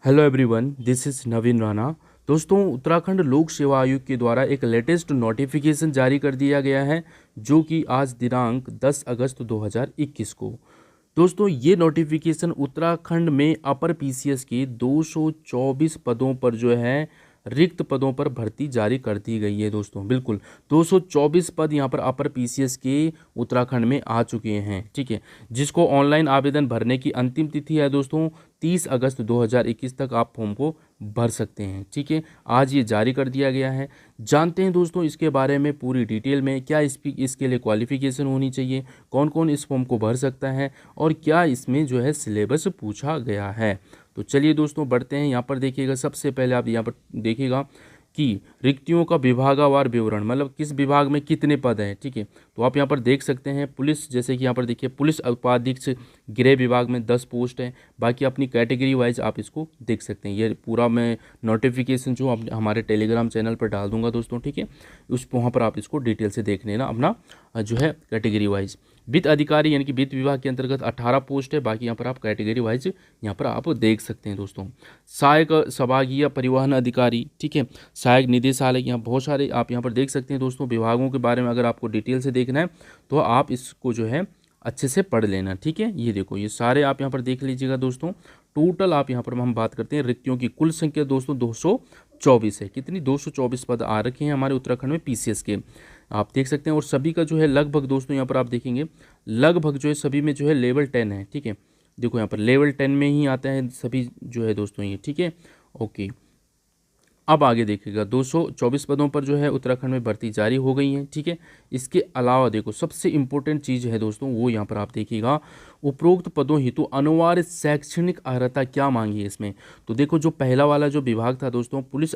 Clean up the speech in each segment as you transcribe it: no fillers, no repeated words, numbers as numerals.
Hello everyone, this is नवीन राणा। दोस्तों, उत्तराखंड लोक सेवा आयोग के द्वारा एक लेटेस्ट नोटिफिकेशन जारी कर दिया गया है, जो कि आज दिनांक 10 अगस्त 2021 को। दोस्तों, ये नोटिफिकेशन उत्तराखंड में अपर पीसीएस के 224 पदों पर जो है रिक्त पदों पर भर्ती जारी कर दी गई है। दोस्तों, बिल्कुल 224 पद यहाँ पर अपर पीसीएस के उत्तराखंड में आ चुके हैं। ठीक है, जिसको ऑनलाइन आवेदन भरने की अंतिम तिथि है दोस्तों 30 अगस्त 2021 तक आप फॉर्म को भर सकते हैं। ठीक है, आज ये जारी कर दिया गया है। जानते हैं दोस्तों इसके बारे में पूरी डिटेल में, क्या इसके लिए क्वालिफिकेशन होनी चाहिए, कौन कौन इस फॉर्म को भर सकता है और क्या इसमें जो है सिलेबस पूछा गया है। तो चलिए दोस्तों बढ़ते हैं। यहाँ पर देखिएगा, सबसे पहले आप यहाँ पर देखिएगा कि रिक्तियों का विभागवार विवरण, मतलब किस विभाग में कितने पद हैं। ठीक है, तो आप यहाँ पर देख सकते हैं पुलिस, जैसे कि यहाँ पर देखिए पुलिस उपाधीक्षक गृह विभाग में 10 पोस्ट हैं। बाकी अपनी कैटेगरी वाइज आप इसको देख सकते हैं। ये पूरा मैं नोटिफिकेशन जो हमारे टेलीग्राम चैनल पर डाल दूंगा दोस्तों। ठीक है, वहाँ पर आप इसको डिटेल से देख लेना अपना जो है कैटेगरी वाइज। वित्त अधिकारी यानी कि वित्त विभाग के अंतर्गत 18 पोस्ट है। बाकी यहाँ पर आप कैटेगरी वाइज यहाँ पर आप देख सकते हैं दोस्तों। सहायक संभागीय परिवहन अधिकारी, ठीक है, सहायक निदेशालय, यहाँ बहुत सारे आप यहाँ पर देख सकते हैं दोस्तों। विभागों के बारे में अगर आपको डिटेल से देखना है तो आप इसको जो है अच्छे से पढ़ लेना। ठीक है, ये देखो ये सारे आप यहाँ पर देख लीजिएगा दोस्तों। टोटल आप यहाँ पर हम बात करते हैं रिक्तियों की कुल संख्या दोस्तों 224 है। कितनी? 224 पद आ रखे हैं हमारे उत्तराखंड में पीसीएस के, आप देख सकते हैं। और सभी का जो है लगभग दोस्तों यहाँ पर आप देखेंगे लगभग जो है सभी में जो है लेवल 10 है। ठीक है, देखो यहाँ पर लेवल 10 में ही आता है सभी जो है दोस्तों ये। ठीक है, ओके। अब आगे देखिएगा 224 पदों पर जो है उत्तराखंड में भर्ती जारी हो गई है। ठीक है, इसके अलावा देखो सबसे इंपॉर्टेंट चीज़ है दोस्तों वो यहाँ पर आप देखिएगा, उपरोक्त पदों हेतु अनिवार्य शैक्षणिक अर्हता क्या मांगी है इसमें। तो देखो जो पहला वाला जो विभाग था दोस्तों पुलिस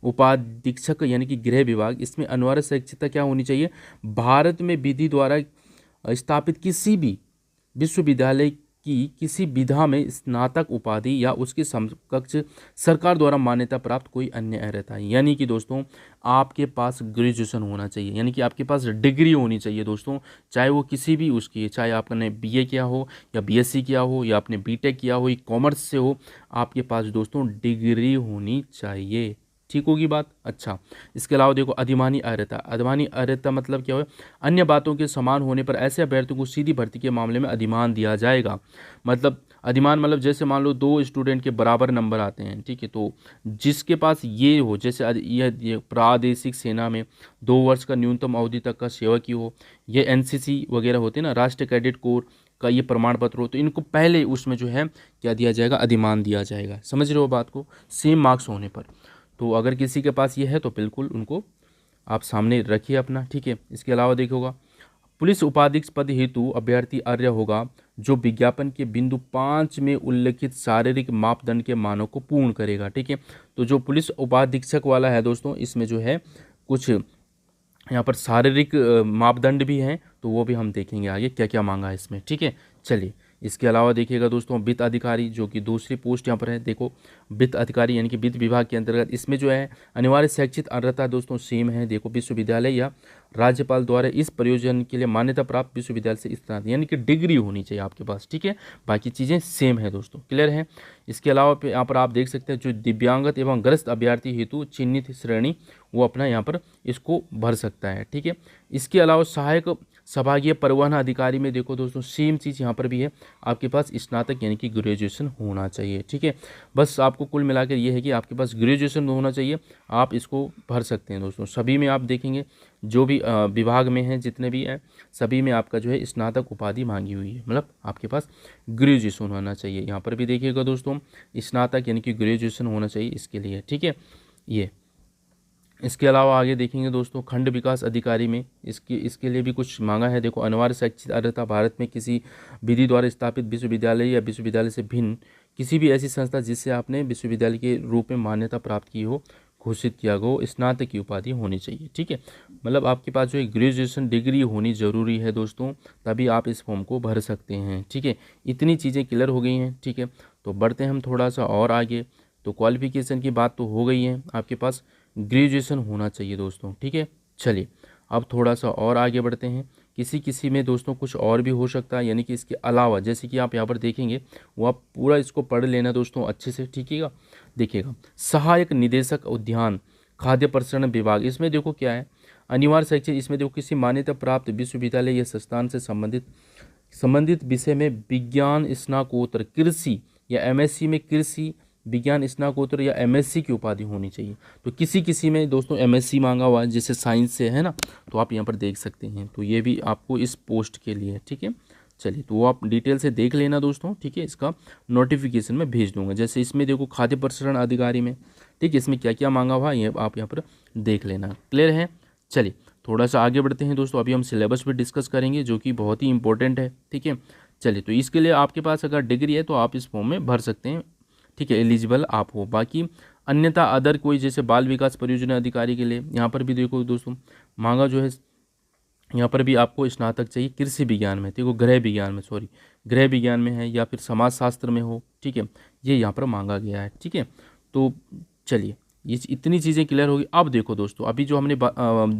उपाधीक्षक यानी कि गृह विभाग, इसमें अनिवार्य शैक्षिकता क्या होनी चाहिए? भारत में विधि द्वारा स्थापित किसी भी विश्वविद्यालय की किसी विधा में स्नातक उपाधि या उसके समकक्ष सरकार द्वारा मान्यता प्राप्त कोई अन्य अर्हता है। यानी कि दोस्तों आपके पास ग्रेजुएशन होना चाहिए, यानी कि आपके पास डिग्री होनी चाहिए दोस्तों, चाहे वो किसी भी उसकी, चाहे आपने बीए किया हो या बीएससी किया हो या आपने बीटेक किया हो या कॉमर्स से हो, आपके पास दोस्तों डिग्री होनी चाहिए। ठीक होगी बात? अच्छा, इसके अलावा देखो अधिमानी अर्हता। अधिमानी अर्हता मतलब क्या हो? अन्य बातों के समान होने पर ऐसे अभ्यर्थियों को सीधी भर्ती के मामले में अधिमान दिया जाएगा। मतलब अधिमान मतलब जैसे मान लो 2 स्टूडेंट के बराबर नंबर आते हैं। ठीक है, तो जिसके पास ये हो, जैसे ये प्रादेशिक सेना में 2 वर्ष का न्यूनतम अवधि तक का सेवा की हो, ये एनसीसी वगैरह होते हैं ना, राष्ट्रीय कैडेट कोर का ये प्रमाण पत्र हो, तो इनको पहले उसमें जो है क्या दिया जाएगा? अधिमान दिया जाएगा। समझ रहे हो बात को? सेम मार्क्स होने पर। तो अगर किसी के पास ये है तो बिल्कुल उनको आप सामने रखिए अपना। ठीक है, इसके अलावा देखोगा पुलिस उपाधीक्षक पद हेतु अभ्यर्थी अर्य होगा जो विज्ञापन के बिंदु 5 में उल्लिखित शारीरिक मापदंड के मानों को पूर्ण करेगा। ठीक है, तो जो पुलिस उपाधीक्षक वाला है दोस्तों, इसमें जो है कुछ यहाँ पर शारीरिक मापदंड भी हैं, तो वो भी हम देखेंगे आगे क्या क्या मांगा है इसमें। ठीक है, चलिए इसके अलावा देखिएगा दोस्तों वित्त अधिकारी, जो कि दूसरी पोस्ट यहाँ पर है। देखो वित्त अधिकारी यानी कि वित्त विभाग के अंतर्गत इसमें जो है अनिवार्य शैक्षिक अर्हता दोस्तों सेम है। देखो विश्वविद्यालय या राज्यपाल द्वारा इस प्रयोजन के लिए मान्यता प्राप्त विश्वविद्यालय से स्नातक यानी कि डिग्री होनी चाहिए आपके पास। ठीक है, बाकी चीज़ें सेम है दोस्तों, क्लियर है। इसके अलावा यहाँ पर आप देख सकते हैं जो दिव्यांगत एवं ग्रस्त अभ्यर्थी हेतु चिन्हित श्रेणी, वो अपना यहाँ पर इसको भर सकता है। ठीक है, इसके अलावा सहायक संभागीय परिवहन अधिकारी में देखो दोस्तों सेम चीज़ यहाँ पर भी है, आपके पास स्नातक यानी कि ग्रेजुएशन होना चाहिए। ठीक है, बस आपको कुल मिलाकर ये है कि आपके पास ग्रेजुएशन होना चाहिए, आप इसको भर सकते हैं दोस्तों। सभी में आप देखेंगे जो भी विभाग में हैं जितने भी हैं सभी में आपका जो है स्नातक उपाधि मांगी हुई है, मतलब आपके पास ग्रेजुएशन होना चाहिए। यहाँ पर भी देखिएगा दोस्तों स्नातक यानी कि ग्रेजुएशन होना चाहिए इसके लिए। ठीक है, ये इसके अलावा आगे देखेंगे दोस्तों खंड विकास अधिकारी में इसके लिए भी कुछ मांगा है। देखो अनिवार्य शैक्षिक अर्हता भारत में किसी विधि द्वारा स्थापित विश्वविद्यालय या विश्वविद्यालय से भिन्न किसी भी ऐसी संस्था जिससे आपने विश्वविद्यालय के रूप में मान्यता प्राप्त की हो, घोषित किया गया हो, स्नातक की उपाधि होनी चाहिए। ठीक है, मतलब आपके पास जो है ग्रेजुएशन डिग्री होनी ज़रूरी है दोस्तों, तभी आप इस फॉर्म को भर सकते हैं। ठीक है, इतनी चीज़ें क्लियर हो गई हैं। ठीक है, तो बढ़ते हैं हम थोड़ा सा और आगे। तो क्वालिफिकेशन की बात तो हो गई है, आपके पास ग्रेजुएशन होना चाहिए दोस्तों। ठीक है, चलिए अब थोड़ा सा और आगे बढ़ते हैं किसी किसी में दोस्तों कुछ और भी हो सकता है, यानी कि इसके अलावा जैसे कि आप यहाँ पर देखेंगे वो आप पूरा इसको पढ़ लेना दोस्तों अच्छे से, ठीक है। देखिएगा, सहायक निदेशक उद्यान खाद्य प्रसंस्करण विभाग, इसमें देखो क्या है, अनिवार्य शैक्षिक, इसमें देखो किसी मान्यता प्राप्त विश्वविद्यालय या संस्थान से संबंधित विषय में विज्ञान स्नातकोत्तर कृषि या एमएससी में कृषि विज्ञान स्नातकोत्तर या एमएससी की उपाधि होनी चाहिए। तो किसी किसी में दोस्तों एमएससी मांगा हुआ है, जैसे साइंस से है ना, तो आप यहाँ पर देख सकते हैं। तो ये भी आपको इस पोस्ट के लिए है, ठीक है। चलिए, तो वो आप डिटेल से देख लेना दोस्तों, ठीक है। इसका नोटिफिकेशन में भेज दूंगा। जैसे इसमें देखो खाद्य प्रसंस्करण अधिकारी में, ठीक है, इसमें क्या क्या मांगा हुआ है ये आप यहाँ पर देख लेना। क्लियर है। चलिए थोड़ा सा आगे बढ़ते हैं दोस्तों। अभी हम सिलेबस पे डिस्कस करेंगे जो कि बहुत ही इंपॉर्टेंट है, ठीक है। चलिए, तो इसके लिए आपके पास अगर डिग्री है तो आप इस फॉर्म में भर सकते हैं, ठीक है, एलिजिबल आप हो। बाकी अन्यथा अदर कोई जैसे बाल विकास परियोजना अधिकारी के लिए यहाँ पर भी देखो दोस्तों मांगा जो है, यहाँ पर भी आपको स्नातक चाहिए कृषि विज्ञान में, देखो गृह विज्ञान में है या फिर समाज शास्त्र में हो, ठीक है, ये यहाँ पर मांगा गया है, ठीक है। तो चलिए, ये इतनी चीज़ें क्लियर होगी। अब देखो दोस्तों, अभी जो हमने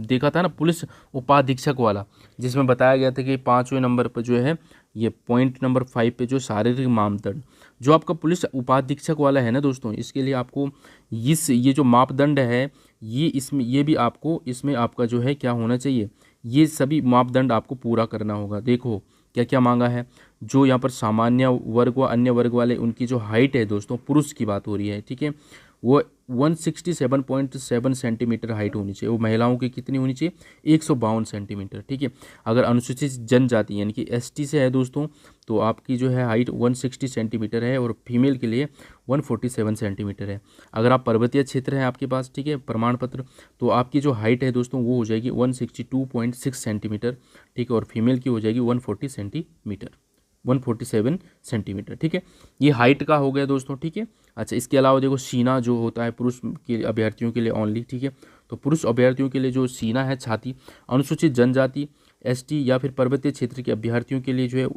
देखा था ना पुलिस उपाधीक्षक वाला, जिसमें बताया गया था कि 5वें नंबर पर जो है ये पॉइंट नंबर 5 पे जो शारीरिक मापदंड, जो आपका पुलिस उपाधीक्षक वाला है ना दोस्तों, इसके लिए आपको ये जो मापदंड है ये भी आपको इसमें आपका जो है क्या होना चाहिए, ये सभी मापदंड आपको पूरा करना होगा। देखो क्या क्या मांगा है, जो यहाँ पर सामान्य वर्ग व अन्य वर्ग वाले उनकी जो हाइट है दोस्तों, पुरुष की बात हो रही है, ठीक है, वो 167.7 सेंटीमीटर हाइट होनी चाहिए। वो महिलाओं की कितनी होनी चाहिए, 152 सेंटीमीटर, ठीक है। अगर अनुसूचित जनजाति यानी कि एसटी से है दोस्तों, तो आपकी जो है हाइट 160 सेंटीमीटर है और फीमेल के लिए 147 सेंटीमीटर है। अगर आप पर्वतीय क्षेत्र है आपके पास, ठीक है, प्रमाण पत्र, तो आपकी जो हाइट है दोस्तों वो हो जाएगी 162.6 सेंटीमीटर, ठीक है, और फीमेल की हो जाएगी 147 सेंटीमीटर, ठीक है। ये हाइट का हो गया दोस्तों, ठीक है। अच्छा, इसके अलावा देखो सीना जो होता है पुरुष के अभ्यर्थियों के लिए ओनली, ठीक है। तो पुरुष अभ्यर्थियों के लिए जो सीना है, छाती, अनुसूचित जनजाति एसटी या फिर पर्वतीय क्षेत्र के अभ्यर्थियों के लिए जो है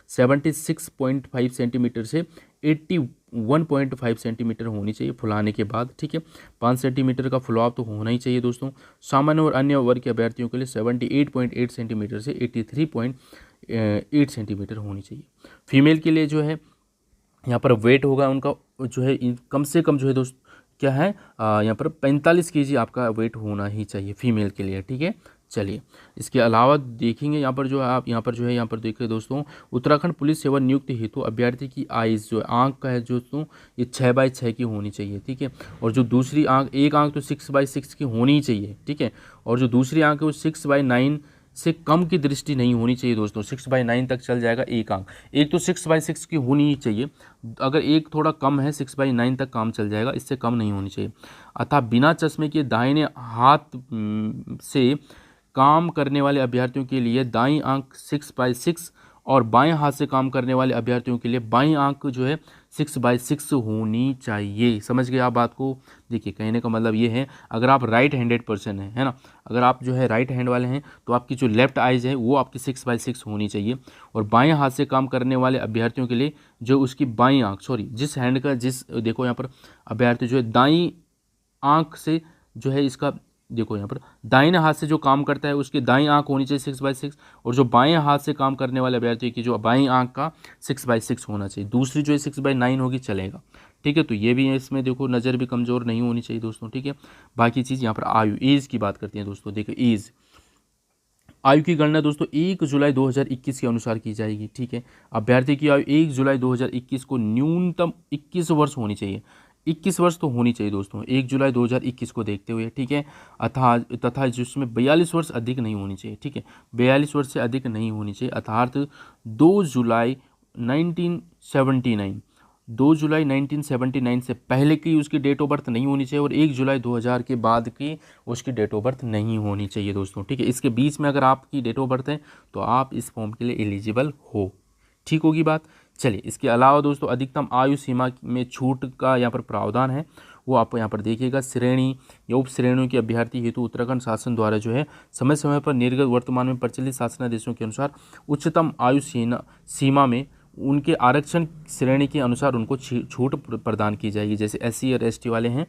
76.5 सेंटीमीटर से 81.5 सेंटीमीटर होनी चाहिए फुलाने के बाद, ठीक है। 5 सेंटीमीटर का फुलाव तो होना ही चाहिए दोस्तों। सामान्य और अन्य वर्ग के अभ्यर्थियों के लिए 78.8 सेंटीमीटर से 83.8 सेंटीमीटर होनी चाहिए। फीमेल के लिए जो है यहाँ पर वेट होगा उनका जो है कम से कम जो है दोस्त क्या है, यहाँ पर 45 केजी आपका वेट होना ही चाहिए फीमेल के लिए, ठीक है। चलिए, इसके अलावा देखेंगे यहाँ पर जो है आप यहाँ पर देखिए दोस्तों, उत्तराखंड पुलिस सेवा नियुक्ति हेतु अभ्यर्थी की आइज़ जो आंख का है दोस्तों, ये 6/6 की होनी चाहिए, ठीक है। और जो दूसरी आंख, एक आंख तो 6/6 की होनी ही चाहिए, ठीक है। और जो दूसरी आंख है वो 6/9 से कम की दृष्टि नहीं होनी चाहिए दोस्तों। 6/9 तक चल जाएगा एक आंख, एक तो 6/6 की होनी ही चाहिए। अगर एक थोड़ा कम है 6/9 तक काम चल जाएगा, इससे कम नहीं होनी चाहिए। अतः बिना चश्मे के दाहिने हाथ से काम करने वाले अभ्यर्थियों के लिए दाईं आंख 6/6 और बाएं हाथ से काम करने वाले अभ्यर्थियों के लिए बाईं आंख जो है 6/6 होनी चाहिए। समझ गए आप बात को। देखिए, कहने का मतलब ये है, अगर आप राइट हैंडेड पर्सन है ना, अगर आप जो है राइट हैंड वाले हैं तो आपकी जो लेफ्ट आइज है वो आपकी 6/6 होनी चाहिए। और बाएं हाथ से काम करने वाले अभ्यर्थियों के लिए जो उसकी बाईं आंख, जिस हैंड का देखो यहाँ पर अभ्यर्थी जो है दाईं आंख से जो है इसका, देखो यहाँ पर दाहिने हाथ से जो काम करता है उसकी दाईं आंख होनी चाहिए 6/6, और जो बाएं हाथ से काम करने वाले अभ्यर्थी की जो बाईं आंख का 6/6 होना चाहिए। दूसरी जो है 6/9 होगी चलेगा, ठीक है। तो ये भी है, इसमें देखो नज़र भी कमज़ोर नहीं होनी चाहिए दोस्तों, ठीक है। बाकी चीज़ यहाँ पर आयु, एज की बात करते हैं दोस्तों। देखो एज, आयु की गणना दोस्तों 1 जुलाई 2021 के अनुसार की जाएगी, ठीक है। अभ्यर्थी की आयु 1 जुलाई 2021 को न्यूनतम 21 वर्ष होनी चाहिए। 21 वर्ष तो होनी चाहिए दोस्तों 1 जुलाई 2021 को देखते हुए, ठीक है। तथा जिसमें 42 वर्ष अधिक नहीं होनी चाहिए, ठीक है। 42 वर्ष से अधिक नहीं होनी चाहिए, अर्थात 2 जुलाई 1979 से पहले की उसकी डेट ऑफ बर्थ नहीं होनी चाहिए, और 1 जुलाई 2000 के बाद की उसकी डेट ऑफ बर्थ नहीं होनी चाहिए दोस्तों, ठीक है। इसके बीच में अगर आपकी डेट ऑफ बर्थ है तो आप इस फॉर्म के लिए एलिजिबल हो, ठीक होगी बात। चलिए, इसके अलावा दोस्तों अधिकतम आयु सीमा में छूट का यहाँ पर प्रावधान है, वो आप यहाँ पर देखिएगा। श्रेणी या उप श्रेणियों के अभ्यर्थी हेतु उत्तराखंड शासन द्वारा जो है समय समय पर निर्गत वर्तमान में प्रचलित शासनादेशों के अनुसार उच्चतम आयु सीमा में उनके आरक्षण श्रेणी के अनुसार उनको छूट प्रदान की जाएगी। जैसे SC और ST वाले हैं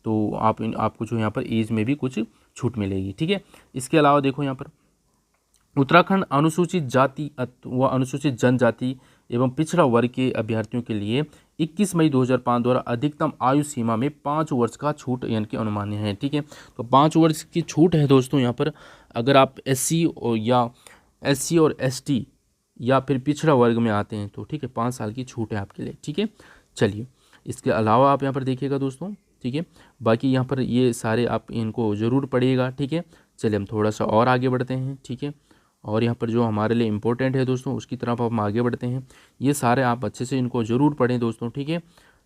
तो आपको जो यहाँ पर एज में भी कुछ छूट मिलेगी, ठीक है। इसके अलावा देखो यहाँ पर उत्तराखंड अनुसूचित जाति व अनुसूचित जनजाति एवं पिछड़ा वर्ग के अभ्यर्थियों के लिए 21 मई 2005 द्वारा अधिकतम आयु सीमा में 5 वर्ष का छूट यानी कि अनुमान्य है। ठीक है, तो 5 वर्ष की छूट है दोस्तों यहाँ पर। अगर आप एससी और एसटी या फिर पिछड़ा वर्ग में आते हैं तो ठीक है, 5 साल की छूट है आपके लिए। ठीक है, चलिए इसके अलावा आप यहाँ पर देखिएगा दोस्तों। ठीक है, बाकी यहाँ पर ये सारे आप इनको ज़रूर पढ़िएगा। ठीक है, चलिए हम थोड़ा सा और आगे बढ़ते हैं। ठीक है, और यहाँ पर जो हमारे लिए इम्पोर्टेंट है दोस्तों उसकी तरफ हम आगे बढ़ते हैं। ये सारे आप अच्छे से इनको ज़रूर पढ़ें दोस्तों। ठीक है,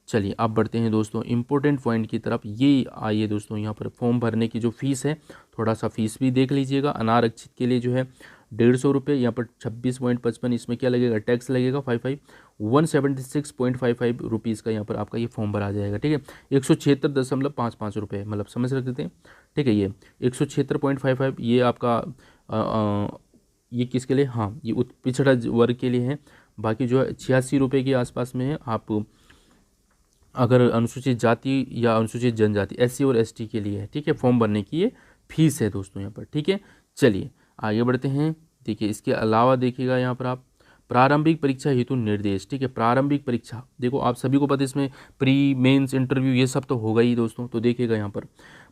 चलिए अब बढ़ते हैं दोस्तों इम्पोर्टेंट पॉइंट की तरफ। ये आइए दोस्तों, यहाँ पर फॉर्म भरने की जो फीस है, थोड़ा सा फीस भी देख लीजिएगा। अनारक्षित के लिए जो है 150 रुपये, यहाँ पर 26.55 इसमें क्या लगेगा, टैक्स लगेगा 176.55 रुपीज़ का यहाँ पर आपका ये फॉर्म भरा जाएगा। ठीक है, 176.55 रुपये, मतलब समझ सकते हैं। ठीक है, ये 176.55 ये आपका ये किसके लिए, हाँ ये पिछड़ा वर्ग के लिए है। बाकी जो है 86 रुपये के आसपास में है। आप अगर अनुसूचित जाति या अनुसूचित जनजाति एससी और एसटी के लिए है। ठीक है, फॉर्म भरने की ये फीस है दोस्तों यहाँ पर। ठीक है, चलिए आगे बढ़ते हैं। देखिए इसके अलावा देखिएगा यहाँ पर आप प्रारंभिक परीक्षा हेतु निर्देश। ठीक है, प्रारंभिक परीक्षा देखो आप सभी को पता है, इसमें प्री मेंस इंटरव्यू ये सब तो होगा ही दोस्तों। तो देखिएगा यहाँ पर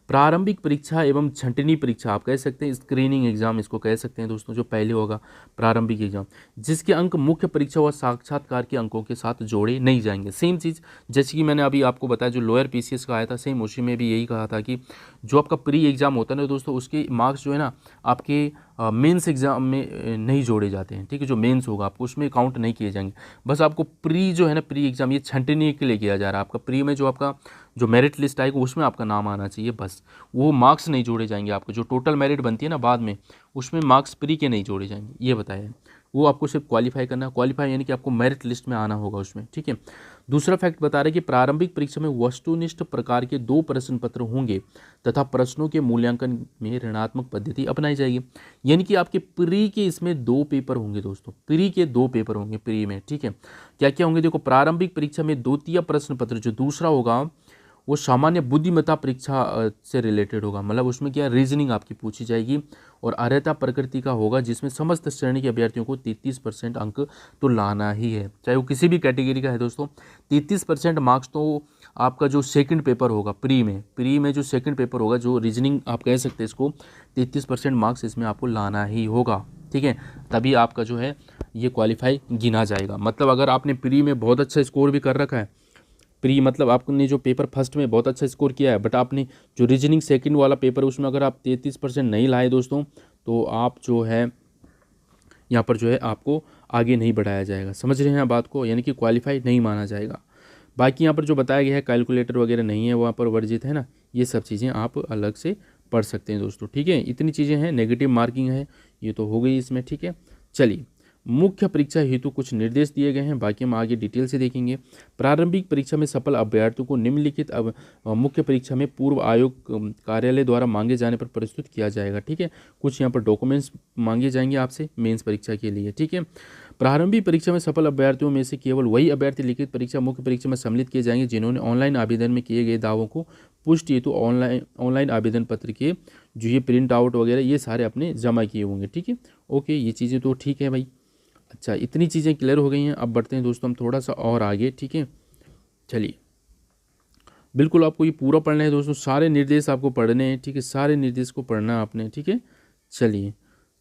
प्रारंभिक परीक्षा एवं छंटनी परीक्षा आप कह सकते हैं, स्क्रीनिंग एग्जाम इसको कह सकते हैं दोस्तों, जो पहले होगा प्रारंभिक एग्जाम, जिसके अंक मुख्य परीक्षा व साक्षात्कार के अंकों के साथ जोड़े नहीं जाएंगे। सेम चीज़ जैसे कि मैंने अभी आपको बताया, जो लोअर पीसीएस का आया था, सेम उसी में भी यही कहा था कि जो आपका प्री एग्जाम होता है ना दोस्तों, उसके मार्क्स जो है ना आपके मेंस एग्जाम में नहीं जोड़े जाते हैं। ठीक है, जो मेंस होगा आपको उसमें काउंट नहीं किए जाएंगे। बस आपको प्री जो है ना, प्री एग्जाम ये छंटनी के लिए किया जा रहा है। आपका प्री में जो आपका जो मेरिट लिस्ट आएगी उसमें आपका नाम आना चाहिए, बस वो मार्क्स नहीं जोड़े जाएंगे। आपको जो टोटल मेरिट बनती है ना बाद में, उसमें मार्क्स प्री के नहीं जोड़े जाएंगे, ये बताया। वो आपको सिर्फ क्वालिफाई करना है। क्वालिफाई यानी कि आपको मेरिट लिस्ट में आना होगा उसमें। ठीक है, दूसरा फैक्ट बता रहे कि प्रारंभिक परीक्षा में वस्तुनिष्ठ प्रकार के 2 प्रश्न पत्र होंगे तथा प्रश्नों के मूल्यांकन में ऋणात्मक पद्धति अपनाई जाएगी। यानी कि आपके प्री के इसमें 2 पेपर होंगे दोस्तों, प्री के 2 पेपर होंगे प्री में। ठीक है, क्या क्या होंगे देखो, प्रारंभिक परीक्षा में द्वितीय प्रश्न पत्र जो दूसरा होगा वो सामान्य बुद्धिमत्ता परीक्षा से रिलेटेड होगा। मतलब उसमें क्या रीजनिंग आपकी पूछी जाएगी और अर्हता प्रकृति का होगा, जिसमें समस्त श्रेणी के अभ्यर्थियों को 33% अंक तो लाना ही है, चाहे वो किसी भी कैटेगरी का है दोस्तों। 33% मार्क्स तो आपका जो सेकंड पेपर होगा प्री में जो सेकंड पेपर होगा, जो रीजनिंग आप कह सकते हैं इसको, 33% मार्क्स इसमें आपको लाना ही होगा। ठीक है, तभी आपका जो है ये क्वालिफाई गिना जाएगा। मतलब अगर आपने प्री में बहुत अच्छा स्कोर भी कर रखा है, प्री मतलब आपने जो पेपर फर्स्ट में बहुत अच्छा स्कोर किया है, बट आपने जो रीजनिंग सेकंड वाला पेपर उसमें अगर आप 33% नहीं लाए दोस्तों, तो आप जो है यहाँ पर जो है आपको आगे नहीं बढ़ाया जाएगा। समझ रहे हैं बात को, यानी कि क्वालिफाई नहीं माना जाएगा। बाकी यहाँ पर जो बताया गया है कैलकुलेटर वगैरह नहीं है, वहाँ पर वर्जित है ना, ये सब चीज़ें आप अलग से पढ़ सकते हैं दोस्तों। ठीक है, इतनी चीज़ें हैं, नेगेटिव मार्किंग है ये तो हो गई इसमें। ठीक है, चलिए मुख्य परीक्षा हेतु कुछ निर्देश दिए गए हैं, बाकी हम आगे डिटेल से देखेंगे। प्रारंभिक परीक्षा में सफल अभ्यर्थियों को निम्नलिखित मुख्य परीक्षा में पूर्व आयोग कार्यालय द्वारा मांगे जाने पर प्रस्तुत किया जाएगा। ठीक है, कुछ यहाँ पर डॉक्यूमेंट्स मांगे जाएंगे आपसे मेंस परीक्षा के लिए। ठीक है, प्रारंभिक परीक्षा में सफल अभ्यर्थियों में से केवल वही अभ्यर्थी लिखित परीक्षा मुख्य परीक्षा में सम्मिलित किए जाएंगे जिन्होंने ऑनलाइन आवेदन में किए गए दावों को पुष्टि हेतु ऑनलाइन आवेदन पत्र के जो ये प्रिंट आउट वगैरह ये सारे अपने जमा किए होंगे। ठीक है, ओके, ये चीज़ें तो ठीक है भाई। अच्छा, इतनी चीज़ें क्लियर हो गई हैं। अब बढ़ते हैं दोस्तों हम थोड़ा सा और आगे। ठीक है, चलिए बिल्कुल आपको ये पूरा पढ़ना है दोस्तों, सारे निर्देश आपको पढ़ने हैं। ठीक है, सारे निर्देश को पढ़ना है आपने। ठीक है, चलिए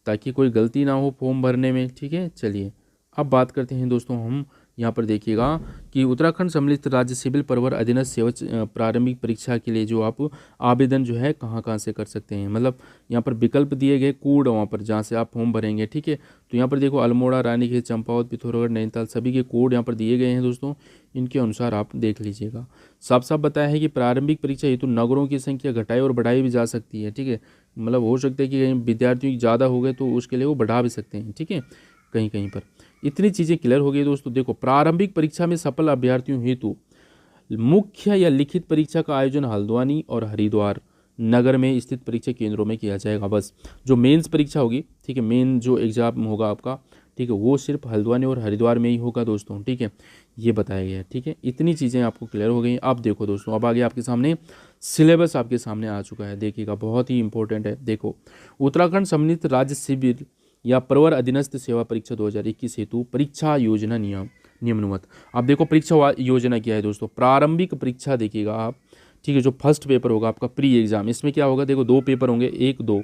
ताकि कोई गलती ना हो फॉर्म भरने में। ठीक है, चलिए अब बात करते हैं दोस्तों हम यहाँ पर देखिएगा कि उत्तराखंड सम्मिलित राज्य सिविल प्रवर अधीनस्थ सेवा प्रारंभिक परीक्षा के लिए जो आप आवेदन जो है कहाँ कहाँ से कर सकते हैं। मतलब यहाँ पर विकल्प दिए गए कोड वहाँ पर जहाँ से आप फॉर्म भरेंगे। ठीक है, तो यहाँ पर देखो अल्मोड़ा, रानीखेत, चंपावत, पिथौरागढ़, नैनीताल सभी के कोड यहाँ पर दिए गए हैं दोस्तों, इनके अनुसार आप देख लीजिएगा। साफ साफ बताया है कि प्रारंभिक परीक्षा हेतु नगरों की संख्या घटाई और बढ़ाई भी जा सकती है। ठीक है, मतलब हो सकता है कि कहीं विद्यार्थी ज़्यादा हो गए तो उसके लिए वो बढ़ा भी सकते हैं। ठीक है, कहीं कहीं पर इतनी चीज़ें क्लियर हो गई दोस्तों। देखो प्रारंभिक परीक्षा में सफल अभ्यर्थियों हेतु मुख्य या लिखित परीक्षा का आयोजन हल्द्वानी और हरिद्वार नगर में स्थित परीक्षा केंद्रों में किया जाएगा। बस जो मेंस परीक्षा होगी, ठीक है, मेन जो एग्जाम होगा आपका, ठीक है, वो सिर्फ हल्द्वानी और हरिद्वार में ही होगा दोस्तों। ठीक है, ये बताया गया है। ठीक है, इतनी चीज़ें आपको क्लियर हो गई। अब देखो दोस्तों, अब आगे आपके सामने सिलेबस आपके सामने आ चुका है। देखिएगा बहुत ही इंपॉर्टेंट है। देखो उत्तराखंड सम्मिलित राज्य सिविल या प्रवर अधीनस्थ सेवा परीक्षा 2021 हेतु परीक्षा योजना निम्नवत। अब देखो परीक्षा योजना क्या है दोस्तों, प्रारंभिक परीक्षा देखिएगा आप, ठीक है, जो फर्स्ट पेपर होगा आपका प्री एग्जाम, इसमें क्या होगा, देखो 2 पेपर होंगे, 1-2।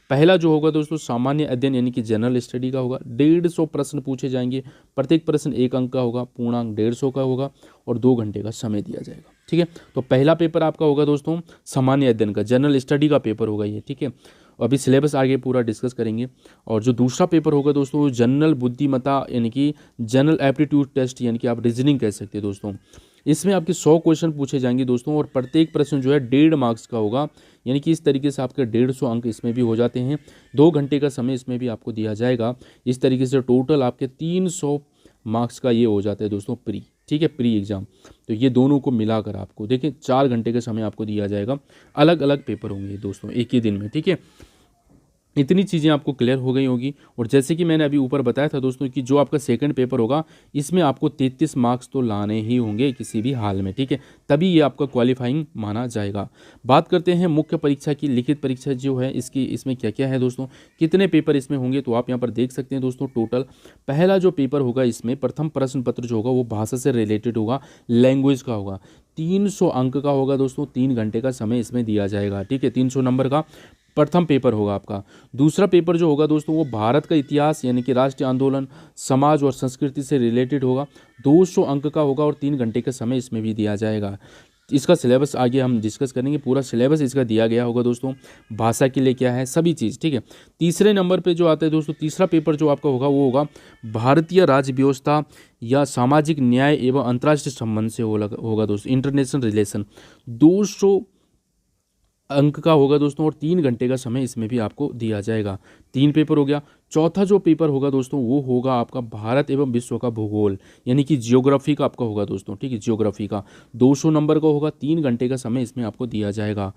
पहला जो होगा दोस्तों सामान्य अध्ययन यानी कि जनरल स्टडी का होगा, 150 प्रश्न पूछे जाएंगे, प्रत्येक प्रश्न 1 अंक का होगा, पूर्णांक 150 का होगा और 2 घंटे का समय दिया जाएगा, ठीक है। तो पहला पेपर आपका होगा दोस्तों सामान्य अध्ययन का, जनरल स्टडी का पेपर होगा ये, ठीक है। अभी सिलेबस आगे पूरा डिस्कस करेंगे। और जो दूसरा पेपर होगा दोस्तों वो जनरल बुद्धिमत्ता यानी कि जनरल एप्टीट्यूड टेस्ट यानी कि आप रीजनिंग कह सकते हैं दोस्तों। इसमें आपके 100 क्वेश्चन पूछे जाएंगे दोस्तों और प्रत्येक प्रश्न जो है 1.5 मार्क्स का होगा, यानी कि इस तरीके से आपके 150 अंक इसमें भी हो जाते हैं। 2 घंटे का समय इसमें भी आपको दिया जाएगा। इस तरीके से टोटल आपके 300 मार्क्स का ये हो जाता है दोस्तों प्री, ठीक है, प्री एग्जाम। तो ये दोनों को मिलाकर आपको देखिए 4 घंटे का समय आपको दिया जाएगा। अलग अलग पेपर होंगे दोस्तों एक ही दिन में, ठीक है। इतनी चीज़ें आपको क्लियर हो गई होगी। और जैसे कि मैंने अभी ऊपर बताया था दोस्तों कि जो आपका सेकंड पेपर होगा इसमें आपको 33 मार्क्स तो लाने ही होंगे किसी भी हाल में, ठीक है, तभी ये आपका क्वालिफाइंग माना जाएगा। बात करते हैं मुख्य परीक्षा की, लिखित परीक्षा जो है इसकी, इसमें क्या क्या है दोस्तों, कितने पेपर इसमें होंगे, तो आप यहाँ पर देख सकते हैं दोस्तों। टोटल पहला जो पेपर होगा इसमें प्रथम प्रश्न पत्र जो होगा वो भाषा से रिलेटेड होगा, लैंग्वेज का होगा, 300 अंक का होगा दोस्तों, 3 घंटे का समय इसमें दिया जाएगा, ठीक है। 300 नंबर का प्रथम पेपर होगा आपका। दूसरा पेपर जो होगा दोस्तों वो भारत का इतिहास यानी कि राष्ट्रीय आंदोलन, समाज और संस्कृति से रिलेटेड होगा, 200 अंक का होगा और 3 घंटे का समय इसमें भी दिया जाएगा। इसका सिलेबस आगे हम डिस्कस करेंगे, पूरा सिलेबस इसका दिया गया होगा दोस्तों, भाषा के लिए क्या है सभी चीज़, ठीक है। तीसरे नंबर पे जो आता है दोस्तों, तीसरा पेपर जो आपका होगा वो होगा भारतीय राज्य व्यवस्था या सामाजिक न्याय एवं अंतर्राष्ट्रीय संबंध से होगा दोस्तों, इंटरनेशनल रिलेशन, 200 अंक का होगा दोस्तों और 3 घंटे का समय इसमें भी आपको दिया जाएगा। 3 पेपर हो गया। चौथा जो पेपर होगा दोस्तों वो होगा आपका भारत एवं विश्व का भूगोल यानी कि जियोग्राफी का आपका होगा दोस्तों, ठीक है, जियोग्राफी का 200 नंबर का होगा, 3 घंटे का समय इसमें आपको दिया जाएगा।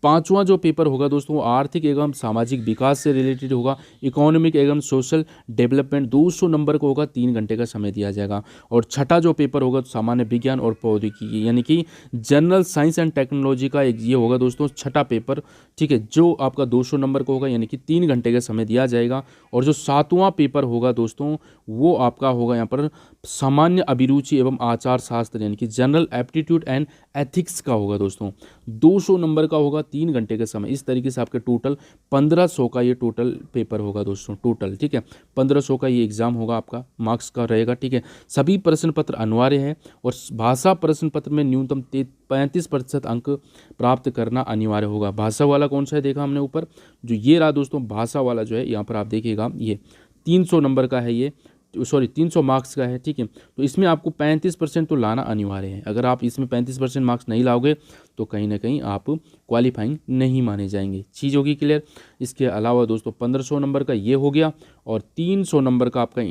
पांचवा जो पेपर होगा दोस्तों वो आर्थिक एवं सामाजिक विकास से रिलेटेड होगा, इकोनॉमिक एवं सोशल डेवलपमेंट, 200 नंबर का होगा, 3 घंटे का समय दिया जाएगा। और छठा जो पेपर होगा सामान्य विज्ञान और प्रौद्योगिकी यानी कि जनरल साइंस एंड टेक्नोलॉजी का एक ये होगा दोस्तों छठा पेपर, ठीक है, जो आपका 200 नंबर का होगा यानी कि 3 घंटे का समय दिया जाएगा। और जो सातवां पेपर होगा दोस्तों वो आपका होगा यहाँ पर सामान्य अभिरुचि एवं आचार शास्त्र यानी कि जनरल एप्टीट्यूड एंड एथिक्स का होगा दोस्तों, 200 नंबर का होगा, 3 घंटे का समय। इस तरीके से आपके टोटल 1500 का ये टोटल पेपर होगा दोस्तों, टोटल, ठीक है, 1500 का ये एग्जाम होगा आपका, मार्क्स का रहेगा, ठीक है। सभी प्रश्न पत्र अनिवार्य है और भाषा प्रश्न पत्र में न्यूनतम 35% अंक प्राप्त करना अनिवार्य होगा। भाषा वाला कौन सा है देखा हमने ऊपर, जो ये रहा दोस्तों भाषा वाला जो है यहाँ पर आप देखिएगा ये 300 नंबर का है, ये 300 मार्क्स का है, ठीक है। तो इसमें आपको 35% तो लाना अनिवार्य है। अगर आप इसमें 35% मार्क्स नहीं लाओगे तो कहीं ना कहीं आप क्वालिफाइंग नहीं माने जाएंगे। चीज़ होगी क्लियर। इसके अलावा दोस्तों 1500 नंबर का ये हो गया और 300 नंबर का आपका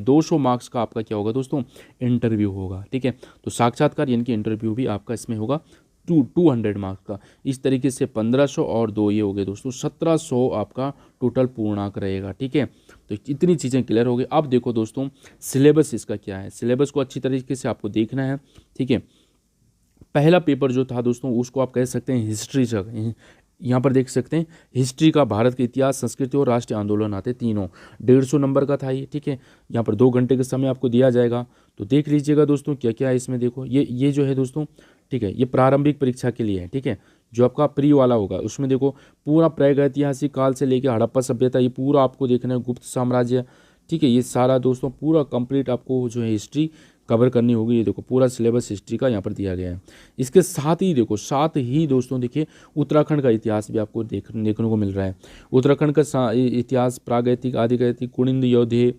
200 मार्क्स का आपका क्या होगा दोस्तों, इंटरव्यू होगा, ठीक है। तो साक्षात्कार यानी कि इंटरव्यू भी आपका इसमें होगा 200 मार्क्स का। इस तरीके से 1500 और 2 ये हो गए दोस्तों 1700 आपका टोटल पूर्णांक रहेगा, ठीक है। तो इतनी चीज़ें क्लियर हो गई। अब देखो दोस्तों सिलेबस इसका क्या है, सिलेबस को अच्छी तरीके से आपको देखना है, ठीक है। पहला पेपर जो था दोस्तों उसको आप कह सकते हैं हिस्ट्री से, यहाँ पर देख सकते हैं हिस्ट्री का, भारत के इतिहास, संस्कृति और राष्ट्रीय आंदोलन आते तीनों, 150 नंबर का था ये, ठीक है। यहाँ पर 2 घंटे का समय आपको दिया जाएगा। तो देख लीजिएगा दोस्तों क्या क्या है इसमें, देखो ये जो है दोस्तों, ठीक है, ये प्रारंभिक परीक्षा के लिए है, ठीक है। जो आपका प्री वाला होगा उसमें देखो पूरा प्रागैतिहासिक काल से लेकर हड़प्पा सभ्यता ये पूरा आपको देखना है, गुप्त साम्राज्य, ठीक है, ये सारा दोस्तों पूरा कंप्लीट आपको जो है हिस्ट्री कवर करनी होगी। ये देखो पूरा सिलेबस हिस्ट्री का यहाँ पर दिया गया है। इसके साथ ही देखो, साथ ही दोस्तों देखिए उत्तराखंड का इतिहास भी आपको देखने को मिल रहा है। उत्तराखंड का इतिहास, प्रागैतिक, आदिगैतिक, कुणिंद योद्धे,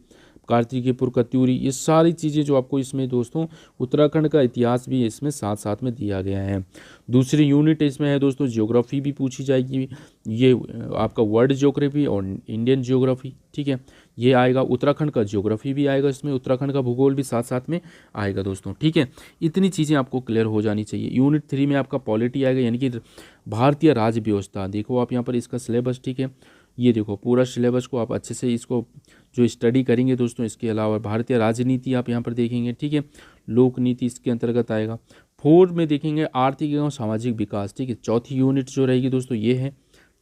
कार्तिकेयपुर का त्यूरी, ये सारी चीज़ें जो आपको इसमें दोस्तों उत्तराखंड का इतिहास भी इसमें साथ साथ में दिया गया है। दूसरी यूनिट इसमें है दोस्तों ज्योग्राफी भी पूछी जाएगी, ये आपका वर्ल्ड ज्योग्राफी और इंडियन ज्योग्राफी, ठीक है, ये आएगा। उत्तराखंड का ज्योग्राफी भी आएगा इसमें, उत्तराखंड का भूगोल भी साथ साथ में आएगा दोस्तों, ठीक है। इतनी चीज़ें आपको क्लियर हो जानी चाहिए। यूनिट 3 में आपका पॉलिटी आएगा यानी कि भारतीय राज्य व्यवस्था। देखो आप यहाँ पर इसका सिलेबस, ठीक है, ये देखो पूरा सिलेबस को आप अच्छे से इसको जो स्टडी करेंगे दोस्तों। इसके अलावा भारतीय राजनीति आप यहाँ पर देखेंगे, ठीक है, लोक नीति इसके अंतर्गत आएगा। 4 में देखेंगे आर्थिक एवं सामाजिक विकास, ठीक है, चौथी यूनिट जो रहेगी दोस्तों ये है,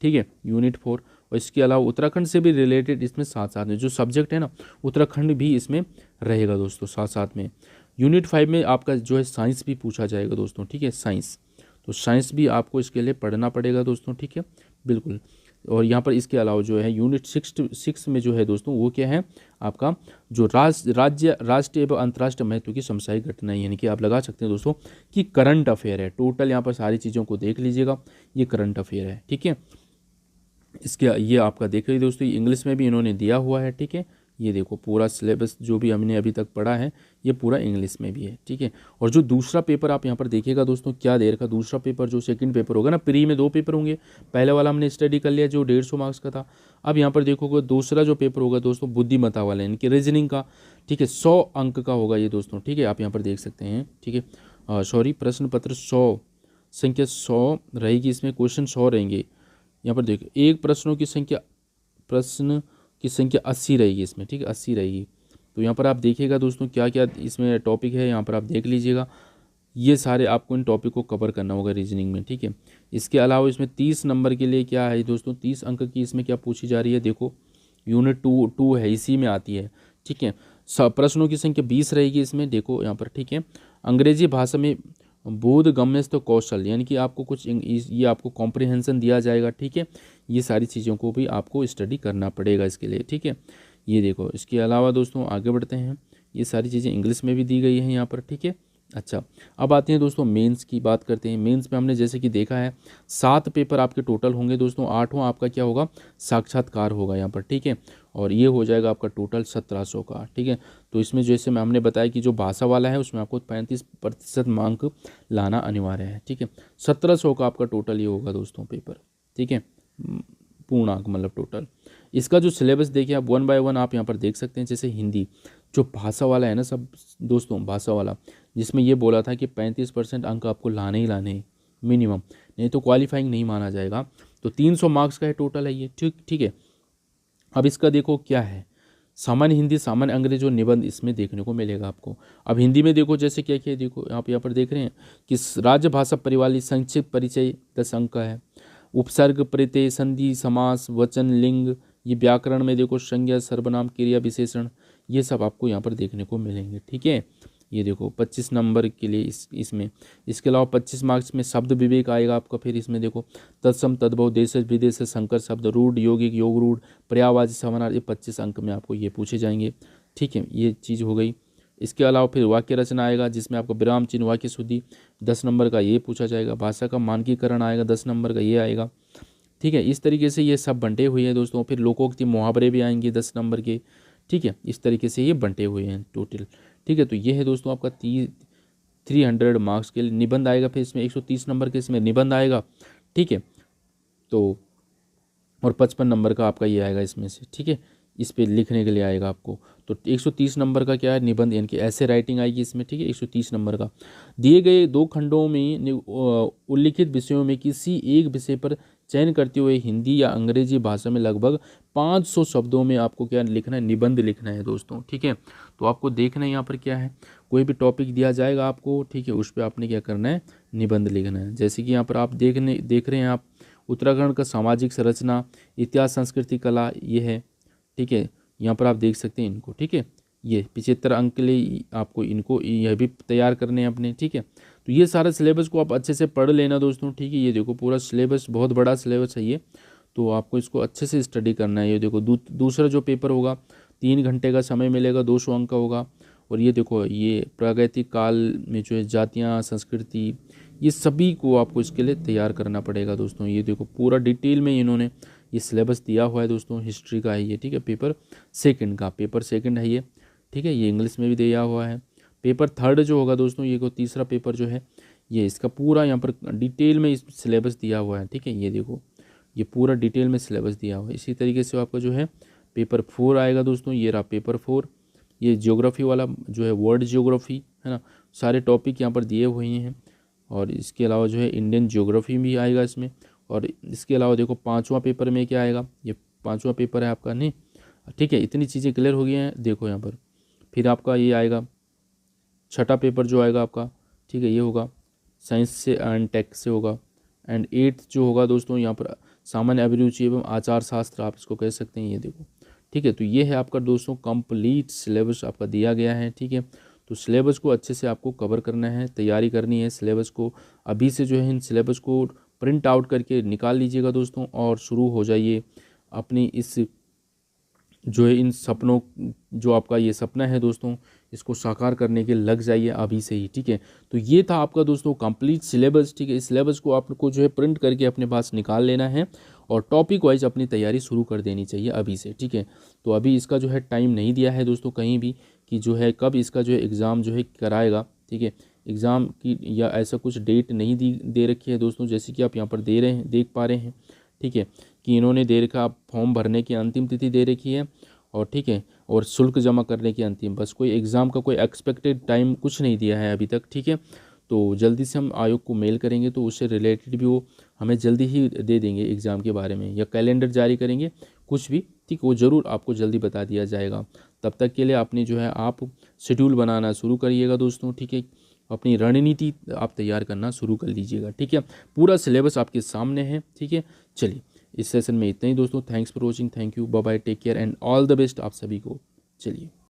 ठीक है, यूनिट 4। और इसके अलावा उत्तराखंड से भी रिलेटेड इसमें साथ साथ में जो सब्जेक्ट है ना, उत्तराखंड भी इसमें रहेगा दोस्तों साथ साथ में। यूनिट 5 में आपका जो है साइंस भी पूछा जाएगा दोस्तों, ठीक है, साइंस। तो साइंस भी आपको इसके लिए पढ़ना पड़ेगा दोस्तों, ठीक है, बिल्कुल। और यहाँ पर इसके अलावा जो है यूनिट 6 में जो है दोस्तों वो क्या है आपका, जो राष्ट्रीय एवं अंतर्राष्ट्रीय महत्व की समसामयिक घटनाएं, यानी कि आप लगा सकते हैं दोस्तों कि करंट अफेयर है। टोटल यहाँ पर सारी चीज़ों को देख लीजिएगा, ये करंट अफेयर है, ठीक है। इसके ये आपका देख लीजिए दोस्तों, इंग्लिश में भी इन्होंने दिया हुआ है, ठीक है। ये देखो पूरा सिलेबस जो भी हमने अभी तक पढ़ा है ये पूरा इंग्लिश में भी है, ठीक है। और जो दूसरा पेपर आप यहाँ पर देखिएगा दोस्तों, क्या देर का दूसरा पेपर, जो सेकंड पेपर होगा ना, प्री में 2 पेपर होंगे। पहले वाला हमने स्टडी कर लिया जो 150 मार्क्स का था। अब यहाँ पर देखोगे दूसरा जो पेपर होगा दोस्तों बुद्धिमत्ता वाला, इनकी रीजनिंग का, ठीक है, 100 अंक का होगा ये दोस्तों, ठीक है। आप यहाँ पर देख सकते हैं, ठीक है, सॉरी, प्रश्न पत्र 100, संख्या 100 रहेगी इसमें, क्वेश्चन 100 रहेंगे। यहाँ पर देखो एक प्रश्न की संख्या 80 रहेगी इसमें, ठीक है, 80 रहेगी। तो यहाँ पर आप देखिएगा दोस्तों क्या क्या इसमें टॉपिक है, यहाँ पर आप देख लीजिएगा। ये सारे आपको इन टॉपिक को कवर करना होगा रीजनिंग में, ठीक है। इसके अलावा इसमें 30 नंबर के लिए क्या है दोस्तों, 30 अंक की इसमें क्या पूछी जा रही है, देखो यूनिट 2 है, इसी में आती है, ठीक है। प्रश्नों की संख्या 20 रहेगी इसमें, देखो यहाँ पर, ठीक है। अंग्रेजी भाषा में बोध गम्यस्थ कौशल, यानी कि आपको कुछ ये आपको कॉम्प्रिहेंशन दिया जाएगा, ठीक है। ये सारी चीज़ों को भी आपको स्टडी करना पड़ेगा इसके लिए, ठीक है। ये देखो इसके अलावा दोस्तों आगे बढ़ते हैं, ये सारी चीज़ें इंग्लिश में भी दी गई हैं यहाँ पर, ठीक है। अच्छा, अब आते हैं दोस्तों मेंस की बात करते हैं। मेंस में हमने जैसे कि देखा है 7 पेपर आपके टोटल होंगे दोस्तों, 8वां आपका क्या होगा, साक्षात्कार होगा यहाँ पर, ठीक है। और ये हो जाएगा आपका टोटल 1700 का, ठीक है। तो इसमें जैसे मैं हमने बताया कि जो भाषा वाला है उसमें आपको 35% मार्क लाना अनिवार्य है, ठीक है। 1700 का आपका टोटल ये होगा दोस्तों पेपर, ठीक है, पूर्णांक मतलब टोटल। इसका जो सिलेबस देखिए आप 1 बाय 1 आप यहाँ पर देख सकते हैं। जैसे हिंदी जो भाषा वाला है ना सब दोस्तों, भाषा वाला जिसमें ये बोला था कि 35% अंक आपको लाने ही लाने हैं मिनिमम, नहीं तो क्वालिफाइंग नहीं माना जाएगा। तो 300 मार्क्स का है टोटल है ये, ठीक है। अब इसका देखो क्या है, सामान्य हिंदी, सामान्य अंग्रेजी और निबंध इसमें देखने को मिलेगा आपको। अब हिंदी में देखो जैसे क्या क्या, देखो आप यहाँ पर देख रहे हैं कि राज्य भाषा परिवार संक्षिप्त परिचय 10 अंक का है। उपसर्ग, प्रत्यय, संधि, समास, वचन, लिंग, ये व्याकरण में देखो संज्ञा, सर्वनाम, क्रिया, विशेषण, ये सब आपको यहाँ पर देखने को मिलेंगे, ठीक है। ये देखो 25 नंबर के लिए इसमें। इसके अलावा 25 मार्क्स में शब्द विवेक आएगा आपका। फिर इसमें देखो तत्सम, तद्भव, देश विदेश, संकर शब्द, रूढ़, यौगिक, योग रूढ़, पर्यायवाची, समानार्थी, ये 25 अंक में आपको ये पूछे जाएंगे, ठीक है। ये चीज़ हो गई। इसके अलावा फिर वाक्य रचना आएगा जिसमें आपको विराम चिन्ह, वाक्य शुद्धि 10 नंबर का ये पूछा जाएगा। भाषा का मानकीकरण आएगा 10 नंबर का ये आएगा, ठीक है। इस तरीके से ये सब बंटे हुए हैं दोस्तों। फिर लोकोक्ति, मुहावरे भी आएंगे 10 नंबर के, ठीक है। इस तरीके से ये बंटे हुए हैं टोटल, ठीक है। तो ये है दोस्तों आपका 300 मार्क्स के लिए निबंध आएगा। फिर इसमें 130 नंबर के इसमें निबंध आएगा, ठीक है। तो और 55 नंबर का आपका ये आएगा इसमें से, ठीक है, इस पे लिखने के लिए आएगा आपको। तो 130 नंबर का क्या है, निबंध, यानी कि ऐसे राइटिंग आएगी इसमें, ठीक है। 130 नंबर का दिए गए 2 खंडों में उल्लिखित विषयों में किसी एक विषय पर चयन करते हुए हिंदी या अंग्रेजी भाषा में लगभग 500 शब्दों में आपको क्या लिखना है, निबंध लिखना है दोस्तों, ठीक है। तो आपको देखना है यहाँ पर क्या है, कोई भी टॉपिक दिया जाएगा आपको, ठीक है, उस पर आपने क्या करना है, निबंध लिखना है। जैसे कि यहाँ पर आप देख रहे हैं आप उत्तराखंड का सामाजिक संरचना, इतिहास, संस्कृति, कला, ये है, ठीक है। यहाँ पर आप देख सकते हैं इनको, ठीक है। ये 75 अंक के लिए आपको इनको यह भी तैयार करने हैं अपने, ठीक है। तो ये सारा सिलेबस को आप अच्छे से पढ़ लेना दोस्तों, ठीक है। ये देखो पूरा सिलेबस, बहुत बड़ा सिलेबस है ये, तो आपको इसको अच्छे से स्टडी करना है। ये देखो दूसरा जो पेपर होगा 3 घंटे का समय मिलेगा, 200 अंक का होगा। और ये देखो ये प्रागैतिक काल में जो है जातियाँ, संस्कृति, ये सभी को आपको इसके लिए तैयार करना पड़ेगा दोस्तों। ये देखो पूरा डिटेल में इन्होंने ये सिलेबस दिया हुआ है दोस्तों। हिस्ट्री का है ये, ठीक है, पेपर सेकंड है ये, ठीक है। ये इंग्लिश में भी दिया हुआ है। पेपर थर्ड जो होगा दोस्तों, ये को तीसरा पेपर जो है ये, इसका पूरा यहाँ पर डिटेल में इस सिलेबस दिया हुआ है, ठीक है। ये देखो ये पूरा डिटेल में सिलेबस दिया हुआ है। इसी तरीके से आपका जो है पेपर 4 आएगा दोस्तों। ये रहा पेपर 4, ये ज्योग्राफी वाला जो है, वर्ल्ड ज्योग्राफी है ना, सारे टॉपिक यहाँ पर दिए हुए हैं। और इसके अलावा जो है इंडियन ज्योग्राफी भी आएगा इसमें। और इसके अलावा देखो 5वां पेपर में क्या आएगा, ये 5वां पेपर है आपका, नहीं, ठीक है। इतनी चीज़ें क्लियर हो गई हैं, देखो यहाँ पर। फिर आपका ये आएगा 6ठा पेपर जो आएगा आपका, ठीक है, ये होगा साइंस से एंड टेक से होगा। एंड 8th जो होगा दोस्तों यहाँ पर सामान्य अभिरुचि एवं आचार शास्त्र आप इसको कह सकते हैं, ये देखो। ठीक है, तो ये है आपका दोस्तों कंप्लीट सिलेबस आपका दिया गया है। ठीक है, तो सिलेबस को अच्छे से आपको कवर करना है, तैयारी करनी है सिलेबस को। अभी से जो है इन सिलेबस को प्रिंट आउट करके निकाल लीजिएगा दोस्तों, और शुरू हो जाइए अपनी इस जो है इन सपनों, जो आपका ये सपना है दोस्तों, इसको साकार करने के लग जाइए अभी से ही। ठीक है, तो ये था आपका दोस्तों कंप्लीट सिलेबस। ठीक है, इस सिलेबस को आपको जो है प्रिंट करके अपने पास निकाल लेना है और टॉपिक वाइज अपनी तैयारी शुरू कर देनी चाहिए अभी से। ठीक है, तो अभी इसका जो है टाइम नहीं दिया है दोस्तों कहीं भी कि जो है कब इसका जो है एग्ज़ाम जो है कराएगा। ठीक है, एग्ज़ाम की या ऐसा कुछ डेट नहीं दे रखी है दोस्तों, जैसे कि आप यहाँ पर देख पा रहे हैं। ठीक है, कि इन्होंने दे रखा फॉर्म भरने की अंतिम तिथि दे रखी है, और ठीक है, और शुल्क जमा करने की अंतिम, बस कोई एग्ज़ाम का कोई एक्सपेक्टेड टाइम कुछ नहीं दिया है अभी तक। ठीक है, तो जल्दी से हम आयोग को मेल करेंगे तो उससे रिलेटेड भी वो हमें जल्दी ही दे देंगे एग्ज़ाम के बारे में, या कैलेंडर जारी करेंगे कुछ भी। ठीक, वो ज़रूर आपको जल्दी बता दिया जाएगा। तब तक के लिए अपनी जो है आप शेड्यूल बनाना शुरू करिएगा दोस्तों। ठीक है, अपनी रणनीति आप तैयार करना शुरू कर लीजिएगा। ठीक है, पूरा सिलेबस आपके सामने है। ठीक है, चलिए इस सेशन में इतना ही दोस्तों। Thanks for watching, thank you, bye bye, take care and all the best आप सभी को। चलिए।